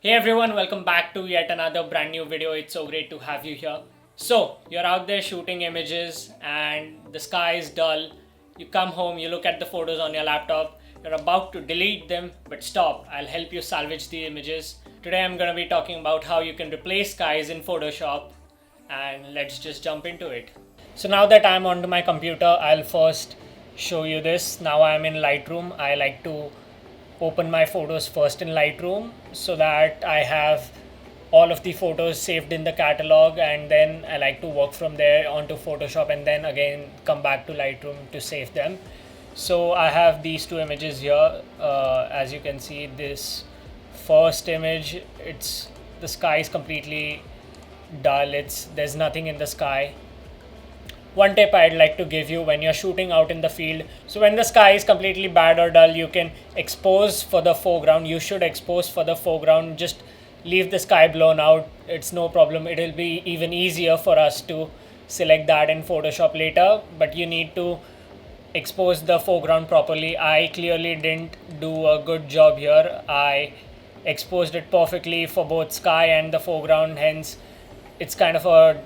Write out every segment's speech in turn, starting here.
Hey everyone, welcome back to yet another brand new video. It's so great to have you here. So, you're out there shooting images and the sky is dull. You come home, you look at the photos on your laptop, you're about to delete them, but stop, I'll help you salvage the images. Today I'm going to be talking about how you can replace skies in Photoshop, and let's just jump into it. So now that I'm onto my computer, I'll first show you this. Now I'm in Lightroom. I like to open my photos first in Lightroom so that I have all of the photos saved in the catalog, and then I like to work from there onto Photoshop and then again come back to Lightroom to save them. So I have these two images here. As you can see, this first image, it's the sky is completely dull. There's nothing in the sky. One tip I'd like to give you when you're shooting out in the field, so when the sky is completely bad or dull, you can expose for the foreground. You should expose for the foreground. Just leave the sky blown out. It's no problem. It'll be even easier for us to select that in Photoshop later, but you need to expose the foreground properly. I clearly didn't do a good job here. I exposed it perfectly for both sky and the foreground, hence it's kind of a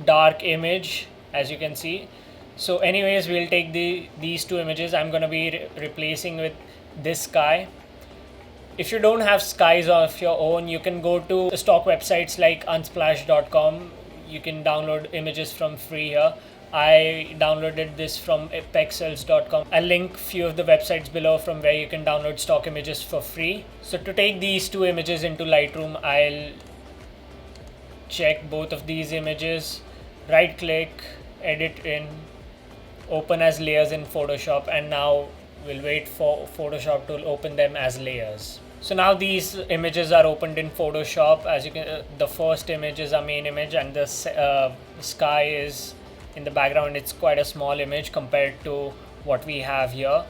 dark image, as you can see. So anyways, we'll take these two images. I'm gonna be replacing with this sky. If you don't have skies of your own, you can go to stock websites like unsplash.com. You can download images from free here. I downloaded this from pexels.com. I'll link few of the websites below from where you can download stock images for free. So to take these two images into Lightroom, I'll check both of these images, right click, edit in, open as layers in Photoshop, and now we'll wait for Photoshop to open them as layers. So now these images are opened in Photoshop. As you can, the first image is our main image, and the sky is in the background. It's quite a small image compared to what we have here.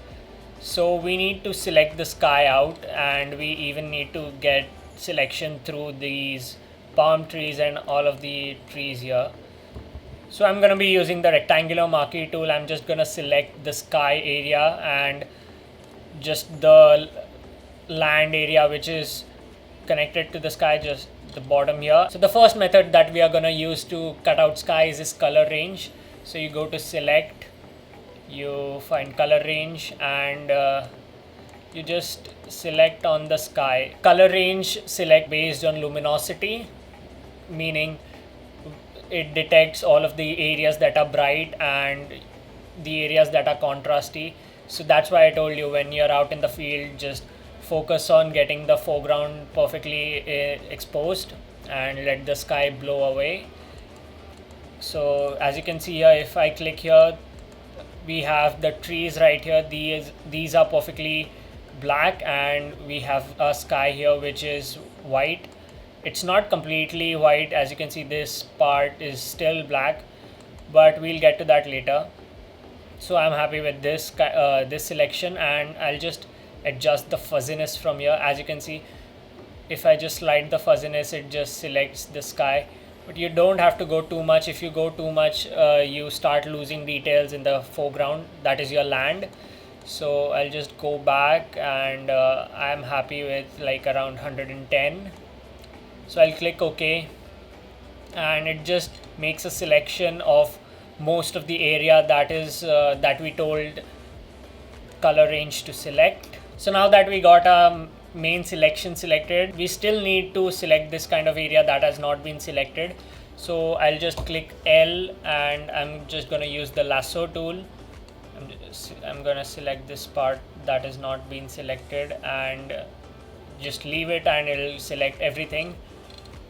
So we need to select the sky out, and we even need to get selection through these palm trees and all of the trees here. So I'm going to be using the rectangular marquee tool. I'm just going to select the sky area and just the land area which is connected to the sky, just the bottom here. So the first method that we are going to use to cut out skies is color range. So you go to select, you find color range, and you just select on the sky. Color range select based on luminosity, meaning it detects all of the areas that are bright and the areas that are contrasty. So that's why I told you, when you're out in the field, just focus on getting the foreground perfectly exposed and let the sky blow away. So as you can see here, if I click here, we have the trees right here. These are perfectly black, and we have a sky here which is white. It's not completely white, as you can see. This part is still black, but we'll get to that later. So I'm happy with this selection, and I'll just adjust the fuzziness from here. As you can see, if I just slide the fuzziness, it just selects the sky, but you don't have to go too much. If you go too much, you start losing details in the foreground, that is your land. So I'll just go back, and I'm happy with like around 110. So I'll click OK, and it just makes a selection of most of the area that we told color range to select. So now that we got our main selection selected, we still need to select this kind of area that has not been selected. So I'll just click L, and I'm just going to use the lasso tool. I'm going to select this part that has not been selected and just leave it, and it'll select everything.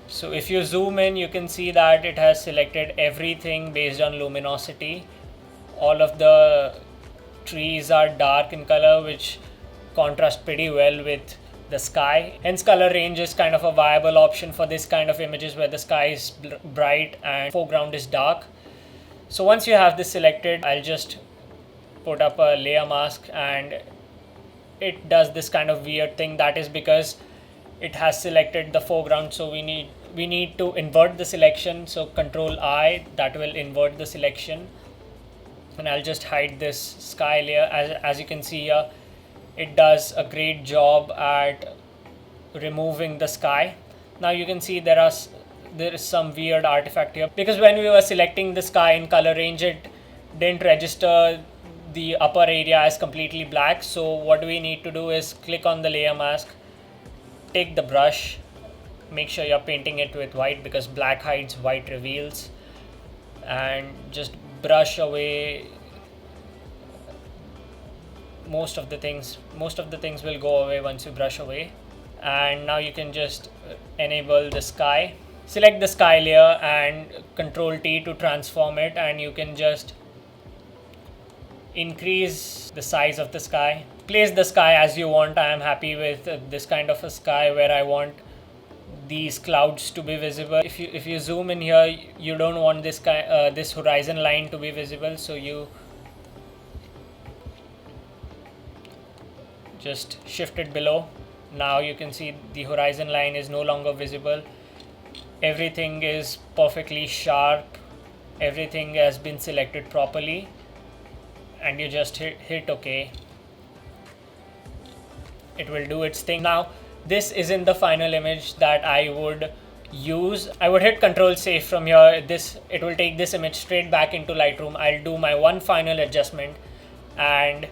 So if you zoom in, you can see that it has selected everything based on luminosity. All of the trees are dark in color, which contrast pretty well with the sky. Hence, color range is kind of a viable option for this kind of images where the sky is bright and foreground is dark. So once you have this selected, I'll just put up a layer mask, and it does this kind of weird thing. That is because it has selected the foreground, so we need to invert the selection. So Control I, that will invert the selection, and I'll just hide this sky layer. As you can see here, it does a great job at removing the sky. Now you can see there is some weird artifact here, because when we were selecting the sky in color range, it didn't register the upper area as completely black. So what we need to do is click on the layer mask, take the brush, make sure you're painting it with white because black hides, white reveals, and just brush away most of the things will go away once you brush away. And now you can just enable the sky, select the sky layer and Control T to transform it, and you can just increase the size of the sky, place the sky as you want. I am happy with this kind of a sky where I want these clouds to be visible. If you zoom in here, you don't want this horizon line to be visible, so you just shift it below. Now you can see the horizon line is no longer visible. Everything is perfectly sharp, everything has been selected properly, and you just hit OK. It will do its thing. Now this isn't the final image that I would use. I would hit Control Save from here. It will take this image straight back into Lightroom. I'll do my one final adjustment, and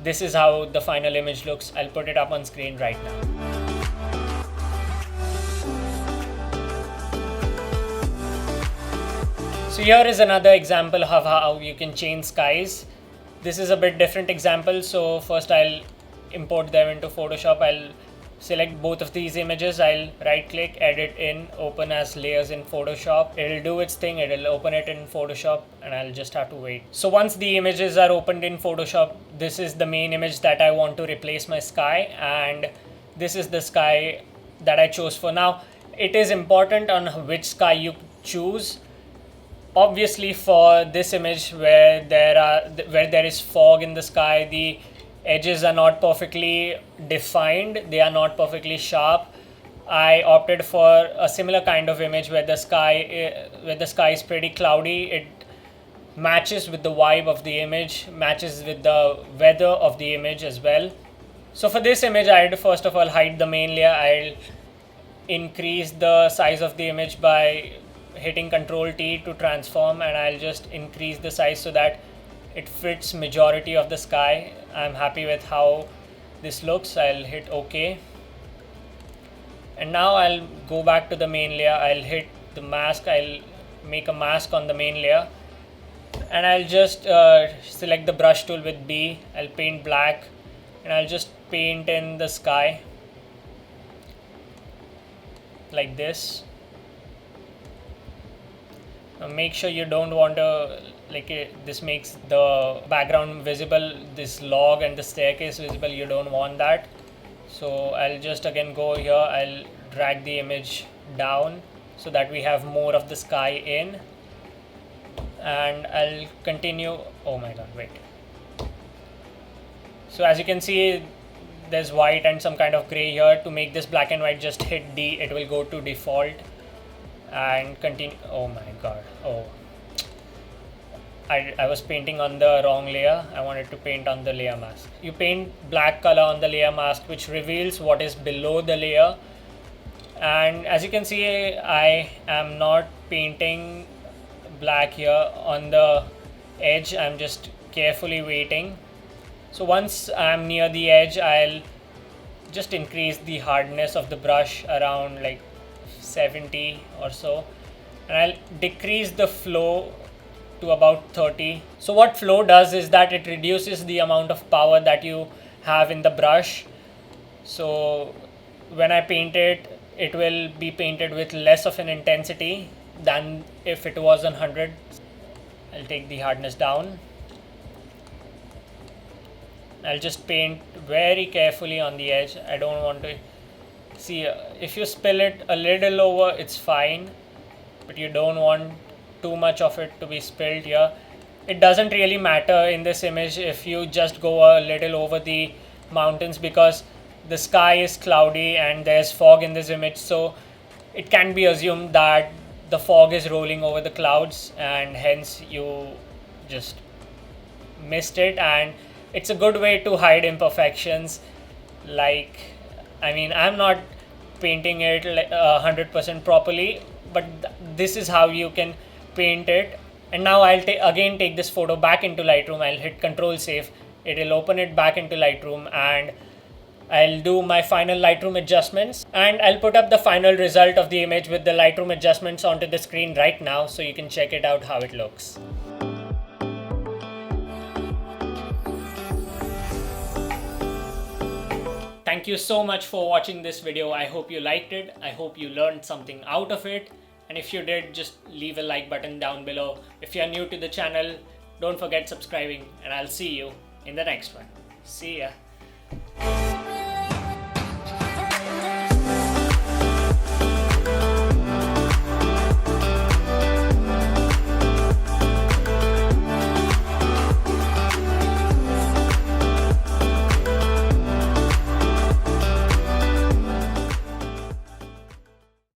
this is how the final image looks. I'll put it up on screen right now. So here is another example of how you can change skies. This is a bit different example. So first I'll import them into Photoshop. I'll select both of these images. I'll right click, edit in, open as layers in Photoshop. It'll do its thing. It'll open it in Photoshop, and I'll just have to wait. So once the images are opened in Photoshop, this is the main image that I want to replace my sky, and this is the sky that I chose for now. It is important on which sky you choose. Obviously for this image where there is fog in the sky, the edges are not perfectly defined, they are not perfectly sharp. I opted for a similar kind of image where the sky is pretty cloudy. It matches with the vibe of the image, matches with the weather of the image as well. So for this image, I'd first of all hide the main layer. I'll increase the size of the image by hitting Control T to transform, and I'll just increase the size so that it fits majority of the sky. I'm happy with how this looks. I'll hit OK, and now I'll go back to the main layer. I'll hit the mask. I'll make a mask on the main layer, and I'll just select the brush tool with B. I'll paint black, and I'll just paint in the sky like this. Make sure you don't want to this makes the background visible, this log and the staircase visible. You don't want that. So I'll just again go here. I'll drag the image down so that we have more of the sky in, and I'll continue. Oh my god, wait. So as you can see, there's white and some kind of gray here. To make this black and white, just hit D. It will go to default and continue. Oh my god. Oh, I was painting on the wrong layer. I wanted to paint on the layer mask. You paint black color on the layer mask, which reveals what is below the layer. And as you can see, I am not painting black here on the edge. I'm just carefully waiting. So once I'm near the edge, I'll just increase the hardness of the brush around like 70 or so, and I'll decrease the flow to about 30. So what flow does is that it reduces the amount of power that you have in the brush. So when I paint it, it will be painted with less of an intensity than if it was 100. I'll take the hardness down. I'll just paint very carefully on the edge. I don't want to see, if you spill it a little over, it's fine, but you don't want too much of it to be spilled here. It doesn't really matter in this image if you just go a little over the mountains, because the sky is cloudy and there's fog in this image, so it can be assumed that the fog is rolling over the clouds, and hence you just missed it. And it's a good way to hide imperfections. I'm not painting it 100% properly, but this is how you can paint it. And now I'll again take this photo back into Lightroom. I'll hit Control Save. It'll open it back into Lightroom, and I'll do my final Lightroom adjustments, and I'll put up the final result of the image with the Lightroom adjustments onto the screen right now so you can check it out how it looks. Thank you so much for watching this video. I hope you liked it. I hope you learned something out of it. And if you did, just leave a like button down below. If you're new to the channel, don't forget subscribing, and I'll see you in the next one. See ya.